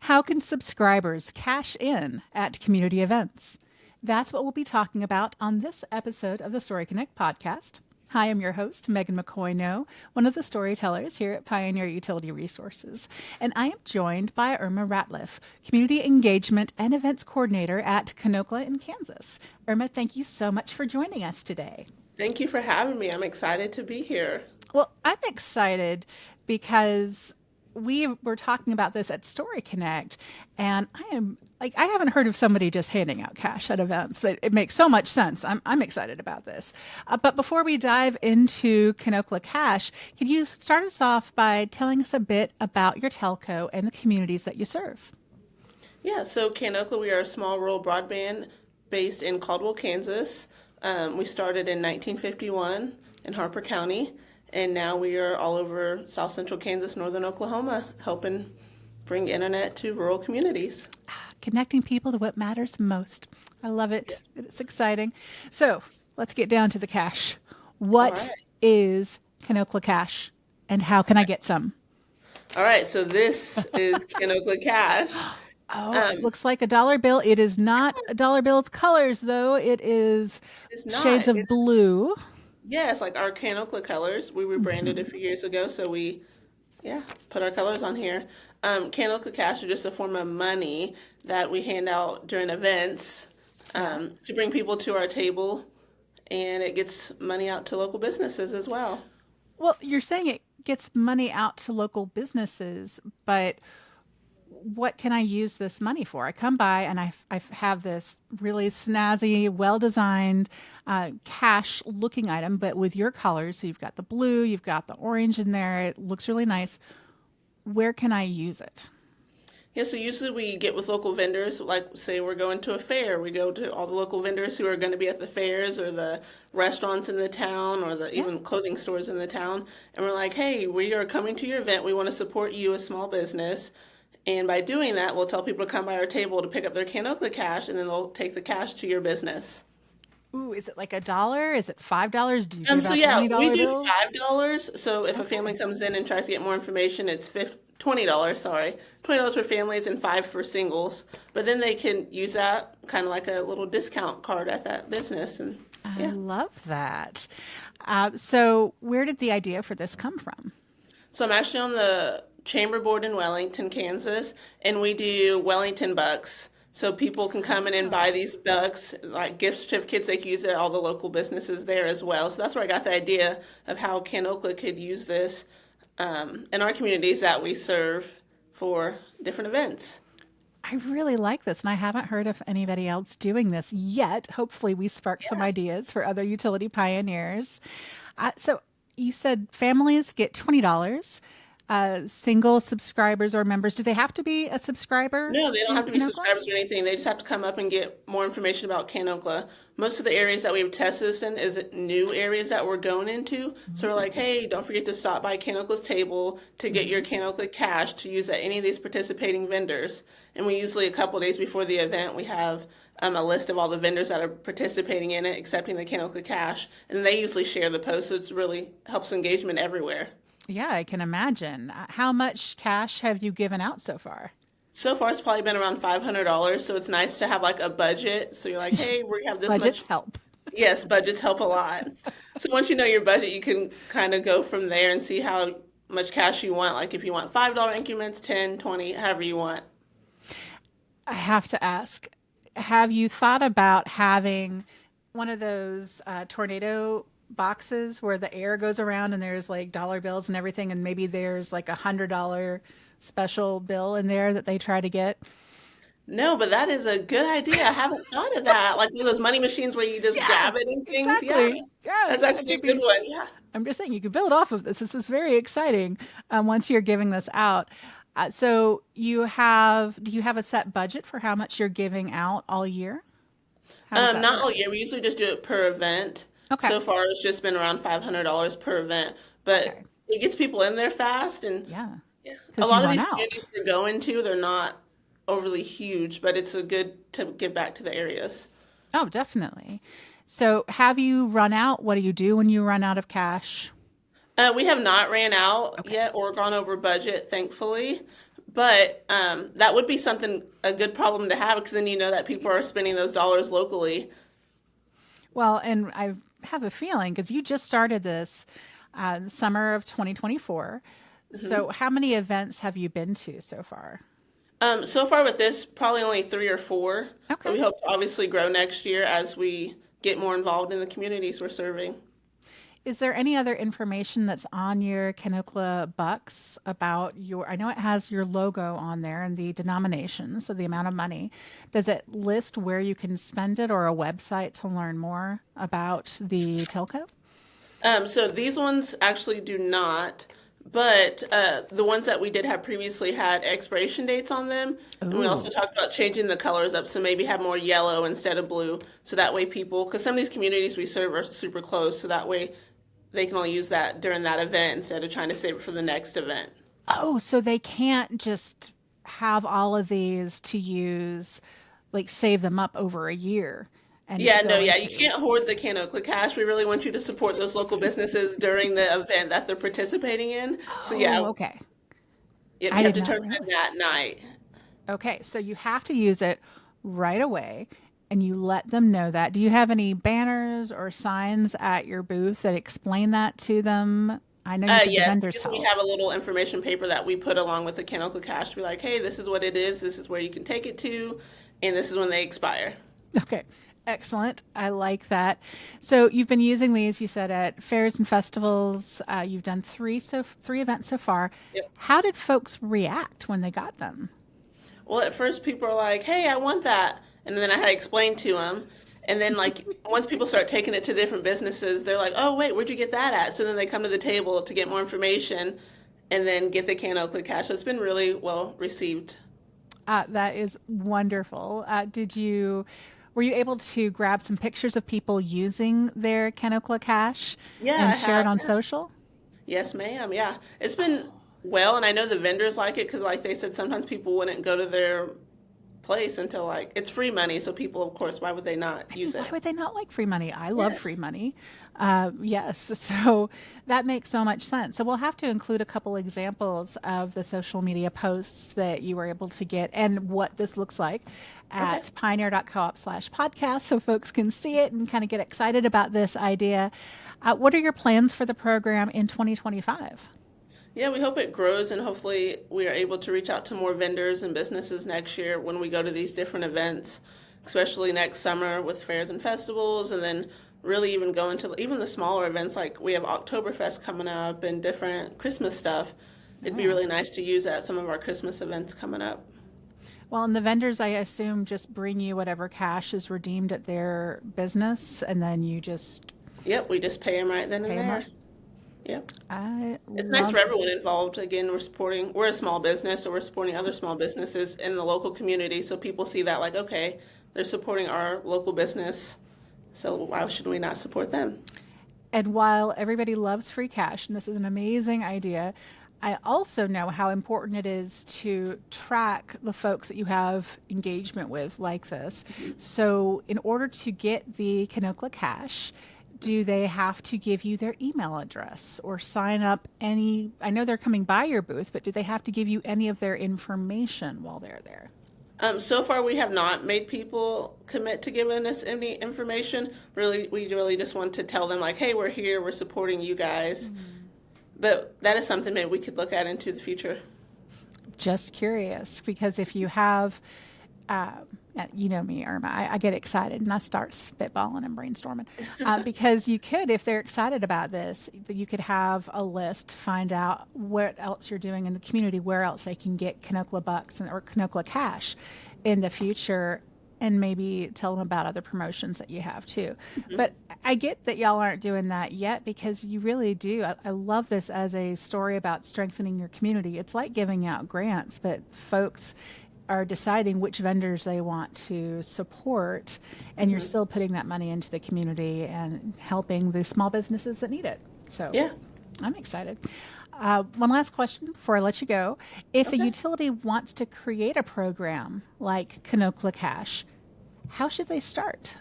How can subscribers cash in at community events? That's what we'll be talking about on this episode of the Story Connect podcast. Hi, I'm your host, Megan McCoy-No, one of the storytellers here at Pioneer Utility Resources. And I am joined by Erma Ratliff, Community Engagement and Events Coordinator at Kanokla in Kansas. Erma, thank you so much for joining us today. Thank you for having me. I'm excited to be here. Well, I'm excited because we were talking about this at Story Connect, and I haven't heard of somebody just handing out cash at events. It makes so much sense. I'm excited about this. But before we dive into Kanokla Cash, could you start us off by telling us a bit about your telco and the communities that you serve? Yeah, so Kanokla, we are a small rural broadband based in Caldwell, Kansas. We started in 1951 in Harper County, and now we are all over South Central Kansas, Northern Oklahoma, helping bring internet to rural communities. Connecting people to what matters most. I love it. Yes. It's exciting. So let's get down to the cash. All What right. is Kanokla Cash, and how can I get some? All right, so this is Kanokla Cash. Oh, it Um, looks like a dollar bill. It is not a dollar bill's colors, though. It is it's shades not. of It's blue. yes, like our Kanokla colors. We rebranded a few years ago, so we yeah, put our colors on here. Kanokla Cash are just a form of money that we hand out during events Yeah. to bring people to our table, and it gets money out to local businesses as well. Well, you're saying it gets money out to local businesses, but what can I use this money for? I come by and I have this really snazzy, well designed cash looking item, but with your colors. So you've got the blue, you've got the orange in there. It looks really nice. Where can I use it? Yeah, so usually we get with local vendors, like say we're going to a fair, we go to all the local vendors who are going to be at the fairs or the restaurants in the town or the Yeah. even clothing stores in the town, and we're like, hey, we are coming to your event. We want to support you, a small business. And by doing that, we'll tell people to come by our table to pick up their Canocla cash, and then they'll take the cash to your business. Ooh, is it like a dollar? Is it $5? Do you give So out yeah, we $20 do bills? $5. So if a family Okay. comes in and tries to get more information, it's $20. Sorry, $20 for families and five for singles. But then they can use that kind of like a little discount card at that business, and I yeah. love that. So, where did the idea for this come from? So I'm actually on the chamber board in Wellington, Kansas, and we do Wellington bucks. So people can come in and buy these bucks, like gift certificates. They can use it at all the local businesses there as well. So that's where I got the idea of how Kanokla could use this in our communities that we serve for different events. I really like this, and I haven't heard of anybody else doing this yet. Hopefully, we spark some Yeah. ideas for other utility pioneers. So, you said families get $20. Single subscribers or members, do they have to be a subscriber No, they don't to have to be Canokla? subscribers or anything. They just have to come up and get more information about Kanokla. Most of the areas that we've tested this in is new areas that we're going into. So we're like, hey, don't forget to stop by Kanokla's table to get your Kanokla cash to use at any of these participating vendors. And we usually, a couple days before the event, we have a list of all the vendors that are participating in it, accepting the Kanokla cash. And they usually share the post, so it's really helps engagement everywhere. Yeah, I can imagine. How much cash have you given out so far? So far, it's probably been around $500, so it's nice to have like a budget. So you're like, hey, we have this Budgets much. help. Yes, budgets help a lot. So once you know your budget, you can kind of go from there and see how much cash you want. Like if you want $5 increments, 10, 20, however you want. I have to ask, have you thought about having one of those tornado boxes where the air goes around and there's like dollar bills and everything, and maybe there's like $100 special bill in there that they try to get? No, but that is a good idea. I haven't thought of that. Like one of those money machines where you just Yeah, grab it and things. Yeah, exactly. Yes, that's that actually could a good be. one. Yeah. I'm just saying you could build off of this. This is very exciting once you're giving this out. So do you have a set budget for how much you're giving out all year? How does that Not all work? year. We usually just do it per event. Okay. So far, it's just been around $500 per event, but Okay. it gets people in there fast. And Yeah. yeah, a Because you lot of run these out. communities we're going to, they're not overly huge, but it's a good to give back to the areas. Oh, definitely. So have you run out? What do you do when you run out of cash? We have not ran out Okay. yet or gone over budget, thankfully. But that would be something, a good problem to have, because then you know that people are spending those dollars locally. Well, and I have a feeling because you just started this summer of 2024. So, how many events have you been to so far? So far with this, probably only three or four, but Okay. we hope to obviously grow next year as we get more involved in the communities we're serving. Is there any other information that's on your Kanokla bucks about I know it has your logo on there and the denomination, so the amount of money. Does it list where you can spend it or a website to learn more about the telco? So these ones actually do not, but the ones that we did have previously had expiration dates on them. And we also Ooh, talked about changing the colors up, so maybe have more yellow instead of blue. So that way people, because some of these communities we serve are super close, so that way they can only use that during that event instead of trying to save it for the next event. oh, so they can't just have all of these to use, like save them up over a year and Yeah, no, go yeah, you into. can't hoard the Kanokla Cash. We really want you to support those local businesses during the event that they're participating in. So Oh, yeah, okay. yep, I you have did to not turn in realize. that night. Okay, so you have to use it right away and you let them know that. Do you have any banners or signs at your booth that explain that to them? I know you said the Yes, vendors usually we help. have a little information paper that we put along with the Kanokla Cash to be like, hey, this is what it is, this is where you can take it to, and this is when they expire. Okay, excellent. I like that. So you've been using these, you said, at fairs and festivals. You've done three events so far. Yep. How did folks react when they got them? Well, at first people are like, hey, I want that. And then I had to explain to them. And then, like, once people start taking it to different businesses, they're like, oh, wait, where'd you get that at? So then they come to the table to get more information and then get the Kanokla Cash. So it's been really well received. That is wonderful. Were you able to grab some pictures of people using their Kanokla Cash Yeah, and I share it have. on Yeah. social? Yes, ma'am. Yeah. It's been well, and I know the vendors like it because, like they said, sometimes people wouldn't go to their place until like it's free money. So people, of course, why would they not I mean, use why it? would they not like free money? I love free Yes. money. Yes, so that makes so much sense. So we'll have to include a couple examples of the social media posts that you were able to get and what this looks like Okay. at pioneer.coop/podcast so folks can see it and kind of get excited about this idea. What are your plans for the program in 2025? Yeah, we hope it grows and hopefully we are able to reach out to more vendors and businesses next year when we go to these different events, especially next summer with fairs and festivals, and then really even go into even the smaller events like we have Oktoberfest coming up and different Christmas stuff. It'd be Oh. really nice to use at some of our Christmas events coming up. Well, and the vendors, I assume, just bring you whatever cash is redeemed at their business, and then you just Yep, we just pay them right then and pay them there. up. Yep. I It's nice for love everyone this. involved. Again, we're a small business, so we're supporting other small businesses in the local community. So people see that, like, okay, they're supporting our local business. So why should we not support them? And while everybody loves free cash, and this is an amazing idea, I also know how important it is to track the folks that you have engagement with like this. So, in order to get the Kanokla Cash, do they have to give you their email address or sign up any? I know they're coming by your booth, but do they have to give you any of their information while they're there? So far, we have not made people commit to giving us any information. Really, we really just want to tell them, like, hey, we're here, we're supporting you guys. But that is something maybe we could look at into the future. Just curious, because if you have, uh, you know me, Irma, I get excited and I start spitballing and brainstorming. Because you could, if they're excited about this, you could have a list, find out what else you're doing in the community, where else they can get Kanokla bucks or Kanokla cash in the future, and maybe tell them about other promotions that you have too. But I get that y'all aren't doing that yet because you really do. I love this as a story about strengthening your community. It's like giving out grants, but folks are deciding which vendors they want to support, and you're still putting that money into the community and helping the small businesses that need it. So Yeah. I'm excited. One last question before I let you go. If a Okay. utility wants to create a program like Kanokla Cash, how should they start?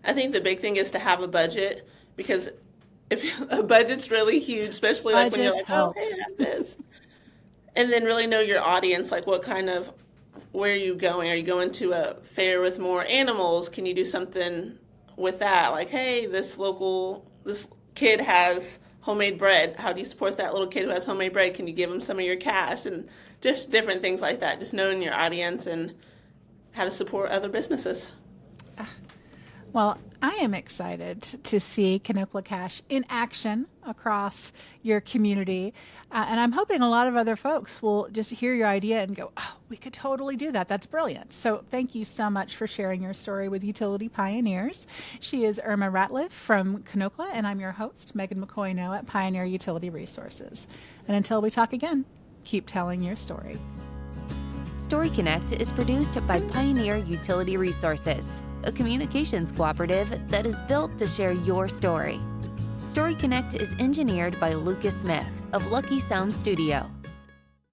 I think the big thing is to have a budget because if a budget's really huge, especially like when you're Budgets like, oh, help. hey, I have this. And then really know your audience, like where are you going? Are you going to a fair with more animals? Can you do something with that? Like, hey, this kid has homemade bread. How do you support that little kid who has homemade bread? Can you give him some of your cash? And just different things like that. Just knowing your audience and how to support other businesses. Well, I am excited to see Kanokla Cash in action across your community. And I'm hoping a lot of other folks will just hear your idea and go, oh, we could totally do that. That's brilliant. So thank you so much for sharing your story with Utility Pioneers. She is Erma Ratliff from Kanokla, and I'm your host, Megan McCoy-No at Pioneer Utility Resources. And until we talk again, keep telling your story. Story Connect is produced by Pioneer Utility Resources, a communications cooperative that is built to share your story. Story Connect is engineered by Lucas Smith of Lucky Sound Studio.